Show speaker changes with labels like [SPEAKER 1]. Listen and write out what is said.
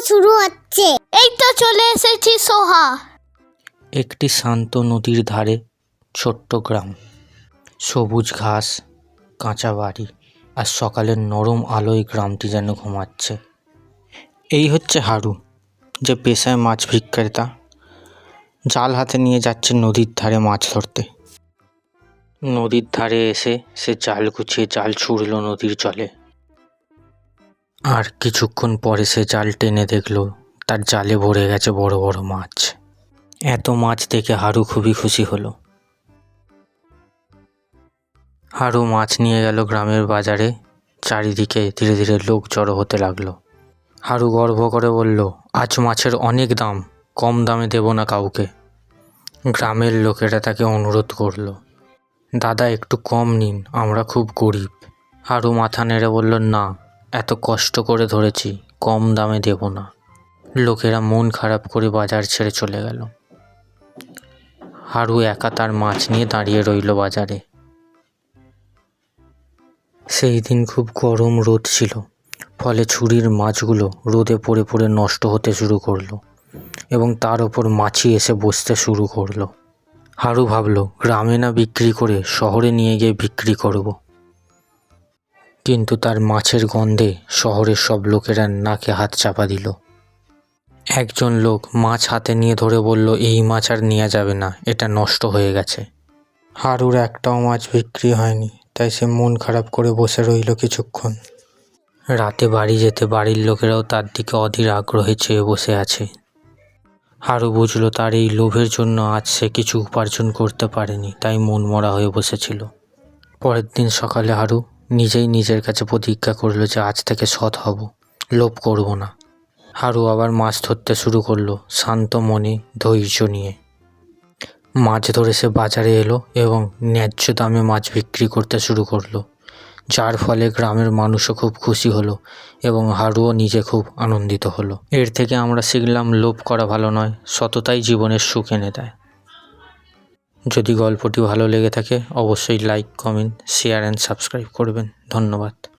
[SPEAKER 1] শুরু হচ্ছে। এই তো চলে এসেছি সোহা।
[SPEAKER 2] একটি শান্ত নদীর ধারে ছোট্ট গ্রাম, সবুজ ঘাস, কাঁচা বাড়ি আর সকালের নরম আলোয় গ্রামটি যেন ঘুমাচ্ছে। এই হচ্ছে হারু, যে পেশায় মাছ বিক্রেতা। জাল হাতে নিয়ে যাচ্ছে নদীর ধারে মাছ ধরতে। নদীর ধারে এসে সে জাল গুছিয়ে জাল ছুড়ল নদীর জলে। আর কিছুক্ষণ পরে সে জাল টেনে দেখল তার জালে ভরে গেছে বড় বড় মাছ। এত মাছ দেখে হারু খুবই খুশি হলো। হারু মাছ নিয়ে গেল গ্রামের বাজারে। চারিদিকে ধীরে ধীরে লোক জড়ো হতে লাগলো। হারু গর্ব করে বলল, আজ মাছের অনেক দাম, কম দামে দেব না কাউকে। গ্রামের লোকেরা তাকে অনুরোধ করলো, দাদা একটু কম নিন, আমরা খুব গরিব। হারু মাথা নেড়ে বলল, না, এত কষ্ট করে ধরেছি, কম দামে দেব না। লোকেরা মন খারাপ করে বাজার ছেড়ে চলে গেল। হারু একা তার মাছ নিয়ে দাঁড়িয়ে রইল বাজারে। সেই দিন খুব গরম রোদ ছিল, ফলে ছুরির মাছগুলো রোদে পড়ে পড়ে নষ্ট হতে শুরু করলো এবং তার ওপর মাছি এসে বসতে শুরু করলো। হারু ভাবল, গ্রামে না বিক্রি করে শহরে নিয়ে গিয়ে বিক্রি করব। কিন্তু তার মাছের গন্ধে শহরের সব লোকেরা নাকে হাত চাপা দিল। একজন লোক মাছ হাতে নিয়ে ধরে বলল, এই মাছ আর নেওয়া যাবে না, এটা নষ্ট হয়ে গেছে। হারুর একটাও মাছ বিক্রি হয়নি, তাই সে মন খারাপ করে বসে রইল কিছুক্ষণ। রাতে বাড়ি যেতে বাড়ির লোকেরাও তার দিকে অধীর আগ্রহে চেয়ে বসে আছে। হারু বুঝলো তার এই লোভের জন্য আজ সে কিছু উপার্জন করতে পারেনি, তাই মন মরা হয়ে বসেছিল। পরের দিন সকালে হারু নিজেই নিজের কাছে প্রতিজ্ঞা করলো যে আজ থেকে সৎ হব, লোভ করব না। হারু আবার মাছ ধরতে শুরু করলো, শান্ত মনে, ধৈর্য নিয়ে। মাছ ধরে সে বাজারে এলো এবং ন্যায্য দামে মাছ বিক্রি করতে শুরু করলো, যার ফলে গ্রামের মানুষও খুব খুশি হলো এবং হারুও নিজে খুব আনন্দিত হলো। এর থেকে আমরা শিখলাম, লোভ করা ভালো নয়, সততাই জীবনের সুখ এনে দেয়। যদি গল্পটি ভালো লেগে থাকে অবশ্যই like, comment, share and subscribe করবেন। ধন্যবাদ।